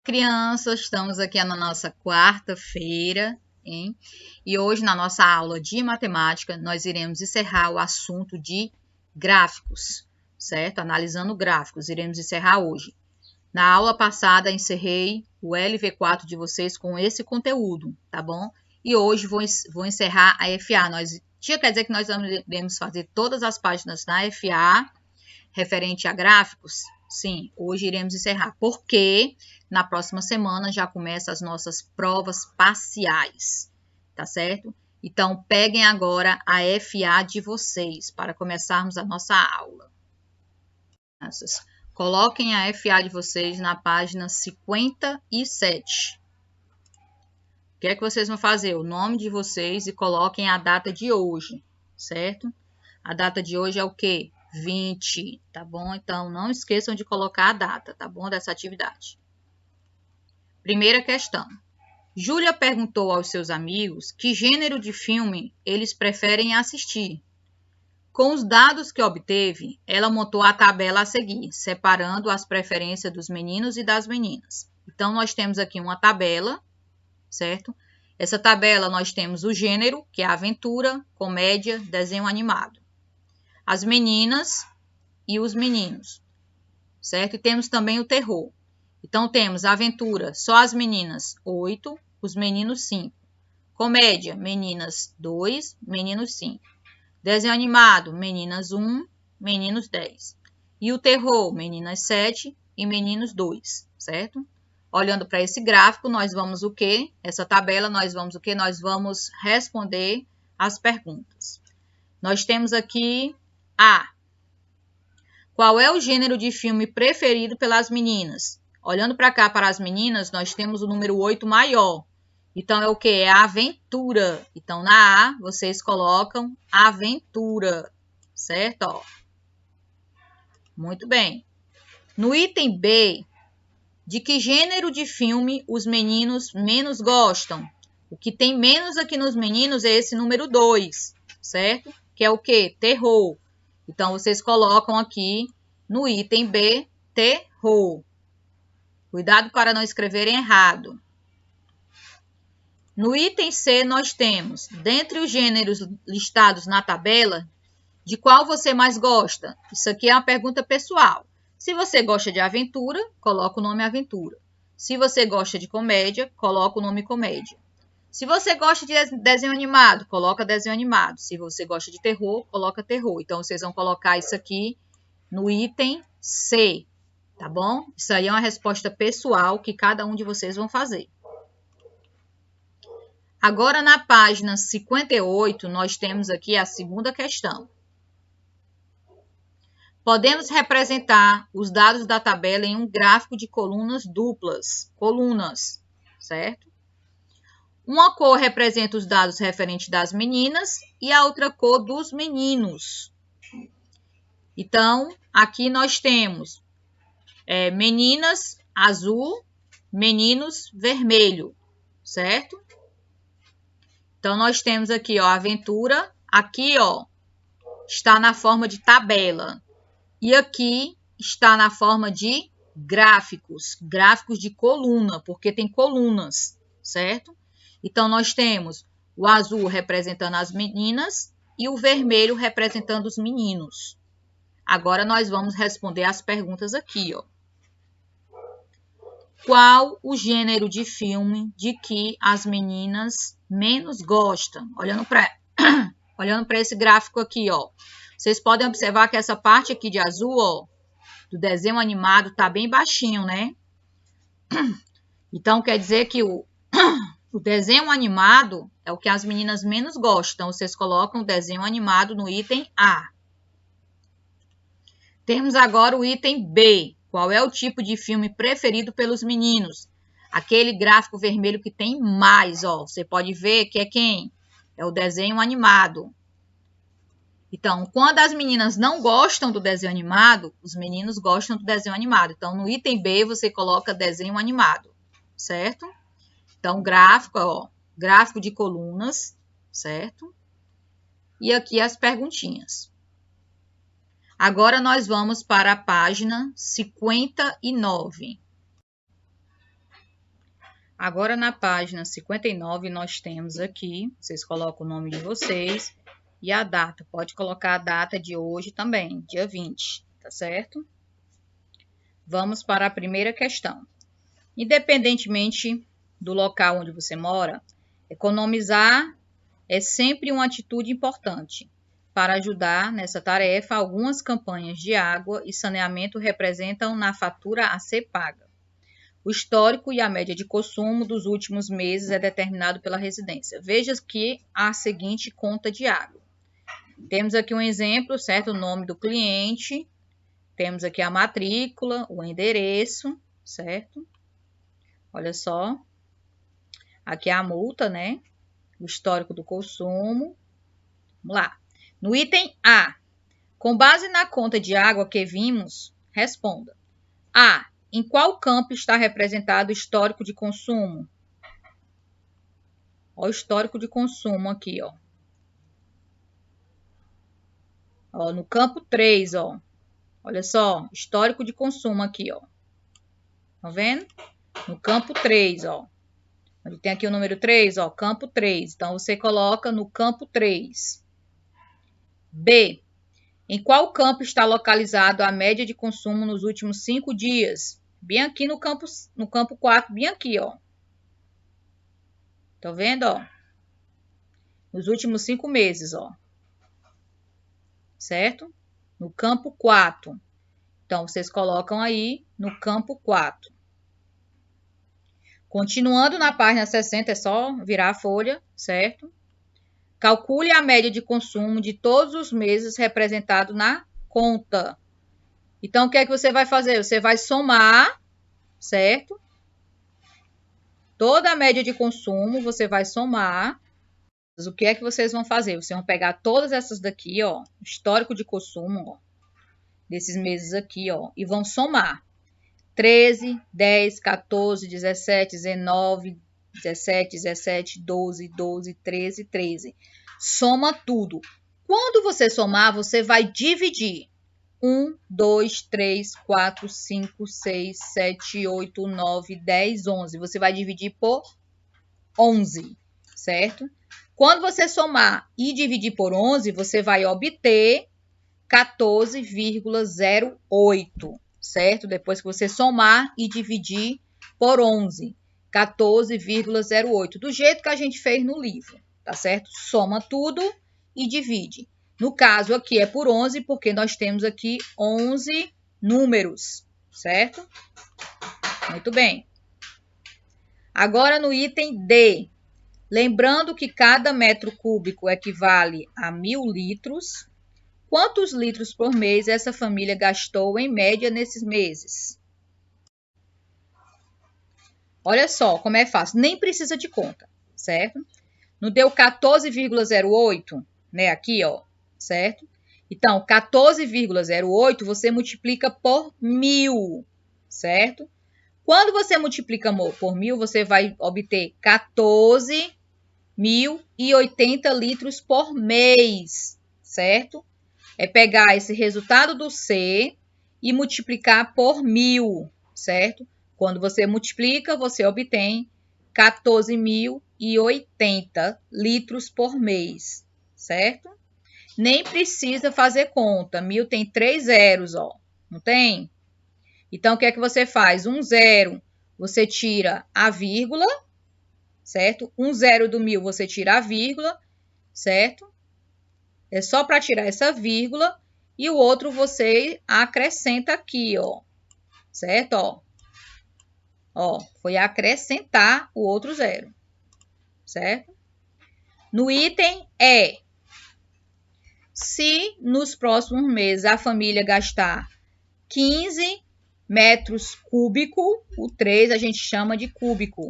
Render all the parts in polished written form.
Crianças, estamos aqui na nossa quarta-feira, hein? E hoje, na nossa aula de matemática, nós iremos encerrar o assunto de gráficos, certo? Analisando gráficos, iremos encerrar hoje. Na aula passada, encerrei o LV4 de vocês com esse conteúdo, tá bom? E hoje vou encerrar a FA. Quer dizer que nós iremos fazer todas as páginas na FA referente a gráficos? Sim, hoje iremos encerrar, porque na próxima semana já começam as nossas provas parciais, tá certo? Então, peguem agora a FA de vocês para começarmos a nossa aula. Coloquem a FA de vocês na página 57. O que é que vocês vão fazer? O nome de vocês e coloquem a data de hoje, certo? A data de hoje é o quê? 20, tá bom? Então, não esqueçam de colocar a data, tá bom? Dessa atividade. Primeira questão. Júlia perguntou aos seus amigos que gênero de filme eles preferem assistir. Com os dados que obteve, ela montou a tabela a seguir, separando as preferências dos meninos e das meninas. Então, nós temos aqui uma tabela, certo? Essa tabela nós temos o gênero, que é aventura, comédia, desenho animado. As meninas e os meninos, certo? E temos também o terror. Então, temos aventura, só as meninas, 8, os meninos, 5. Comédia, meninas, 2, meninos, 5. Desenho animado, meninas, 1, meninos, 10. E o terror, meninas, 7 e meninos, 2, certo? Olhando para esse gráfico, nós vamos o quê? Essa tabela, nós vamos o quê? Nós vamos responder as perguntas. Nós temos aqui A. Qual é o gênero de filme preferido pelas meninas? Olhando para cá, para as meninas, nós temos o número 8 maior. Então, é o que? É a aventura. Então, na A, vocês colocam aventura, certo? Ó. Muito bem. No item B, de que gênero de filme os meninos menos gostam? O que tem menos aqui nos meninos é esse número 2, certo? Que é o que? Terror. Então, vocês colocam aqui no item B, terror. Cuidado para não escreverem errado. No item C, nós temos, dentre os gêneros listados na tabela, de qual você mais gosta? Isso aqui é uma pergunta pessoal. Se você gosta de aventura, coloca o nome aventura. Se você gosta de comédia, coloca o nome comédia. Se você gosta de desenho animado, coloca desenho animado. Se você gosta de terror, coloca terror. Então, vocês vão colocar isso aqui no item C, tá bom? Isso aí é uma resposta pessoal que cada um de vocês vão fazer. Agora, na página 58, nós temos aqui a segunda questão. Podemos representar os dados da tabela em um gráfico de colunas duplas. Colunas, certo? Uma cor representa os dados referentes das meninas e a outra cor dos meninos. Então, aqui nós temos meninas azul, meninos vermelho, certo? Então, nós temos aqui, ó, a aventura. Aqui, ó, está na forma de tabela. E aqui está na forma de gráficos. Gráficos de coluna, porque tem colunas, certo? Então, nós temos o azul representando as meninas e o vermelho representando os meninos. Agora, nós vamos responder as perguntas aqui, ó. Qual o gênero de filme de que as meninas menos gostam? Olhando para esse gráfico aqui, ó. Vocês podem observar que essa parte aqui de azul, ó, do desenho animado, tá bem baixinho, né? Então, quer dizer que o desenho animado é o que as meninas menos gostam. Então, vocês colocam o desenho animado no item A. Temos agora o item B. Qual é o tipo de filme preferido pelos meninos? Aquele gráfico vermelho que tem mais, ó. Você pode ver que é quem? É o desenho animado. Então, quando as meninas não gostam do desenho animado, os meninos gostam do desenho animado. Então, no item B, você coloca desenho animado, certo? Então, gráfico, ó, gráfico de colunas, certo? E aqui as perguntinhas. Agora, nós vamos para a página 59. Agora, na página 59, nós temos aqui, vocês colocam o nome de vocês e a data. Pode colocar a data de hoje também, dia 20, tá certo? Vamos para a primeira questão. Independentemente do local onde você mora, economizar é sempre uma atitude importante. Para ajudar nessa tarefa, algumas campanhas de água e saneamento representam na fatura a ser paga. O histórico e a média de consumo dos últimos meses é determinado pela residência. Veja que a seguinte conta de água. Temos aqui um exemplo, certo? O nome do cliente. Temos aqui a matrícula, o endereço, certo? Olha só. Aqui é a multa, né? O histórico do consumo. Vamos lá. No item A, com base na conta de água que vimos, responda. A. Em qual campo está representado o histórico de consumo? Ó, o histórico de consumo aqui, ó. Ó, no campo 3, ó. Olha só, histórico de consumo aqui, ó. Tá vendo? No campo 3, ó. Onde tem aqui o número 3, ó, campo 3. Então, você coloca no campo 3. B. Em qual campo está localizado a média de consumo nos últimos 5 dias? Bem aqui no campo 4, bem aqui, ó. Tá vendo, ó? Nos últimos 5 meses, ó. Certo? No campo 4. Então, vocês colocam aí no campo 4. Continuando na página 60, é só virar a folha, certo? Calcule a média de consumo de todos os meses representado na conta. Então, o que é que você vai fazer? Você vai somar, certo? Toda a média de consumo, você vai somar. O que é que vocês vão fazer? Vocês vão pegar todas essas daqui, ó, histórico de consumo, ó, desses meses aqui, ó, e vão somar. 13, 10, 14, 17, 19, 17, 17, 12, 12, 13, 13. Soma tudo. Quando você somar, você vai dividir. 1, 2, 3, 4, 5, 6, 7, 8, 9, 10, 11. Você vai dividir por 11, certo? Quando você somar e dividir por 11, você vai obter 14,08, certo? Depois que você somar e dividir por 11, 14,08. Do jeito que a gente fez no livro, tá certo? Soma tudo e divide. No caso aqui é por 11, porque nós temos aqui 11 números, certo? Muito bem. Agora no item D. Lembrando que cada metro cúbico equivale a 1.000 litros. Quantos litros por mês essa família gastou em média nesses meses? Olha só como é fácil. Nem precisa de conta, certo? Não deu 14,08, né? Aqui, ó, certo? Então, 14,08 você multiplica por 1.000, certo? Quando você multiplica por 1.000, você vai obter 14.080 litros por mês, certo? É pegar esse resultado do C e multiplicar por 1.000, certo? Quando você multiplica, você obtém 14.080 litros por mês, certo? Nem precisa fazer conta. 1.000 tem 3 zeros, ó. Não tem? Então, o que é que você faz? 1 zero, você tira a vírgula, certo? 1 zero do 1.000, você tira a vírgula, certo? É só para tirar essa vírgula e o outro você acrescenta aqui, ó. Certo? Ó. Ó, foi acrescentar o outro zero. Certo? No item E. Se nos próximos meses a família gastar 15 metros cúbicos, o 3 a gente chama de cúbico.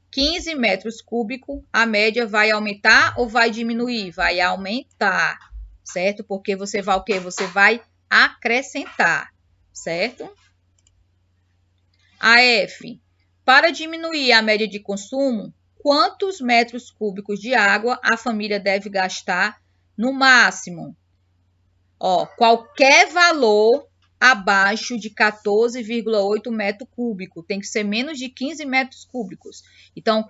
15 metros cúbicos, a média vai aumentar ou vai diminuir? Vai aumentar, certo? Porque você vai o quê? Você vai acrescentar, certo? A F. Para diminuir a média de consumo, quantos metros cúbicos de água a família deve gastar no máximo? Ó, qualquer valor abaixo de 14,8 metro cúbico. Tem que ser menos de 15 metros cúbicos. Então,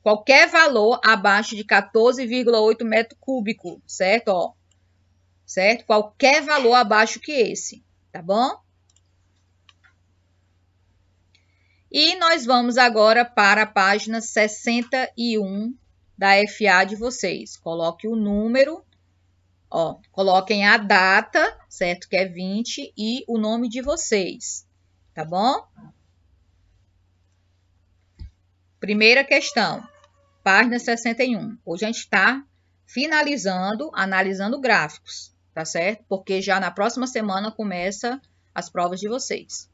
qualquer valor abaixo de 14,8 metro cúbico, certo? Ó, certo? Qualquer valor abaixo que esse, tá bom? E nós vamos agora para a página 61 da FA de vocês. Coloque o número, ó, coloquem a data, certo? Que é 20 e o nome de vocês, tá bom? Primeira questão, página 61. Hoje a gente está finalizando, analisando gráficos, tá certo? Porque já na próxima semana começa as provas de vocês.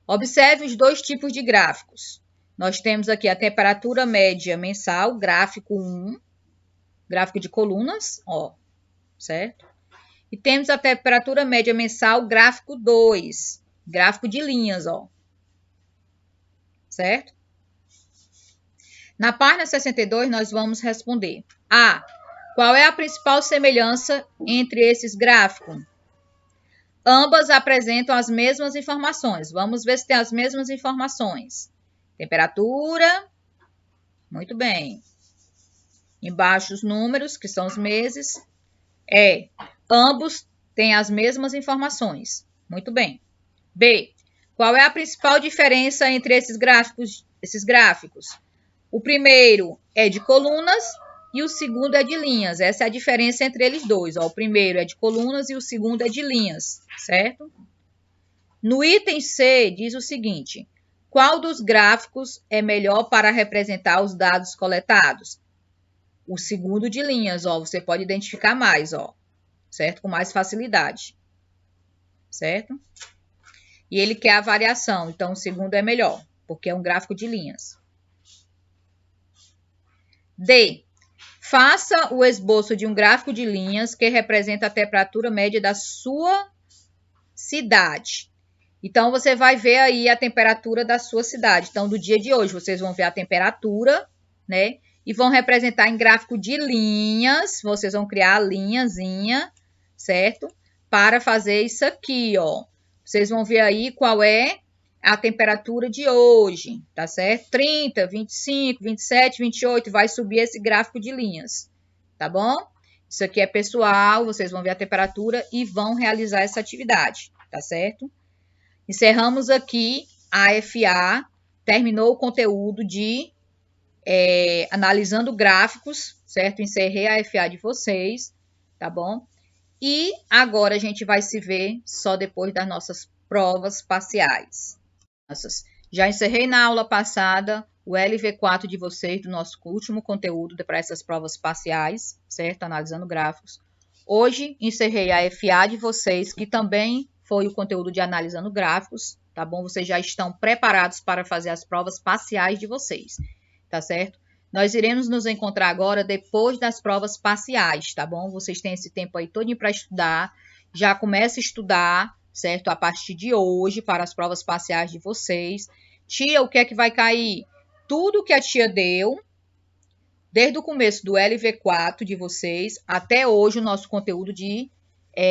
Observe os dois tipos de gráficos. Nós temos aqui a temperatura média mensal, gráfico 1, gráfico de colunas, ó, certo? E temos a temperatura média mensal, gráfico 2, gráfico de linhas, ó, certo? Na página 62, nós vamos responder. A. Qual é a principal semelhança entre esses gráficos? Ambas apresentam as mesmas informações. Vamos ver se tem as mesmas informações. Temperatura. Muito bem. Embaixo os números, que são os meses. Ambos têm as mesmas informações. Muito bem. B. Qual é a principal diferença entre esses gráficos? O primeiro é de colunas e o segundo é de linhas. Essa é a diferença entre eles dois. Ó, o primeiro é de colunas e o segundo é de linhas, certo? No item C, diz o seguinte: qual dos gráficos é melhor para representar os dados coletados? O segundo de linhas, ó, você pode identificar mais, ó, certo? Com mais facilidade, certo? E ele quer a variação, então o segundo é melhor, porque é um gráfico de linhas. D. Faça o esboço de um gráfico de linhas que representa a temperatura média da sua cidade. Então, você vai ver aí a temperatura da sua cidade. Então, do dia de hoje, vocês vão ver a temperatura, né? E vão representar em gráfico de linhas. Vocês vão criar a linhazinha, certo? Para fazer isso aqui, ó. Vocês vão ver aí qual é a temperatura de hoje, tá certo? 30, 25, 27, 28, vai subir esse gráfico de linhas, tá bom? Isso aqui é pessoal, vocês vão ver a temperatura e vão realizar essa atividade, tá certo? Encerramos aqui a FA, terminou o conteúdo de analisando gráficos, certo? Encerrei a FA de vocês, tá bom? E agora a gente vai se ver só depois das nossas provas parciais. Já encerrei na aula passada o LV4 de vocês, do nosso último conteúdo para essas provas parciais, certo? Analisando gráficos. Hoje encerrei a FA de vocês, que também foi o conteúdo de analisando gráficos, tá bom? Vocês já estão preparados para fazer as provas parciais de vocês, tá certo? Nós iremos nos encontrar agora depois das provas parciais, tá bom? Vocês têm esse tempo aí todinho para estudar, já começa a estudar, certo? A partir de hoje, para as provas parciais de vocês. Tia, o que é que vai cair? Tudo que a tia deu, desde o começo do LV4 de vocês, até hoje o nosso conteúdo de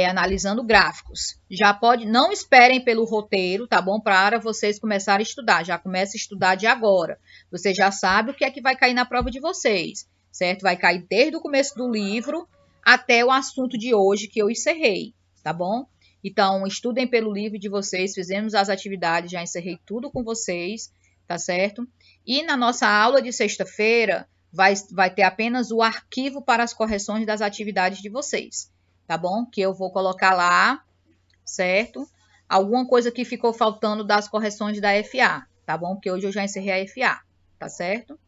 analisando gráficos. Já pode, não esperem pelo roteiro, tá bom? Para vocês começarem a estudar. Já começa a estudar de agora. Você já sabe o que é que vai cair na prova de vocês, certo? Vai cair desde o começo do livro até o assunto de hoje que eu encerrei, tá bom? Então, estudem pelo livro de vocês, fizemos as atividades, já encerrei tudo com vocês, tá certo? E na nossa aula de sexta-feira, vai ter apenas o arquivo para as correções das atividades de vocês, tá bom? Que eu vou colocar lá, certo? Alguma coisa que ficou faltando das correções da FA, tá bom? Porque hoje eu já encerrei a FA, tá certo?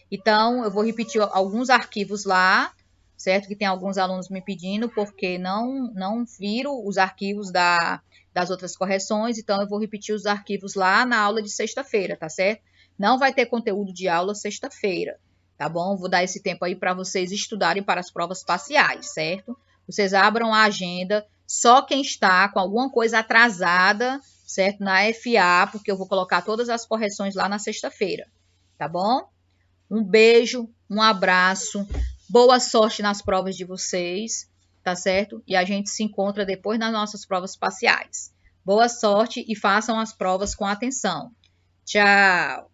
Então, eu vou repetir alguns arquivos lá, certo? Que tem alguns alunos me pedindo, porque não viram os arquivos das outras correções, então eu vou repetir os arquivos lá na aula de sexta-feira, tá certo? Não vai ter conteúdo de aula sexta-feira, tá bom? Vou dar esse tempo aí para vocês estudarem para as provas parciais, certo? Vocês abram a agenda, só quem está com alguma coisa atrasada, certo? Na FA, porque eu vou colocar todas as correções lá na sexta-feira, tá bom? Um beijo, um abraço. Boa sorte nas provas de vocês, tá certo? E a gente se encontra depois nas nossas provas parciais. Boa sorte e façam as provas com atenção. Tchau!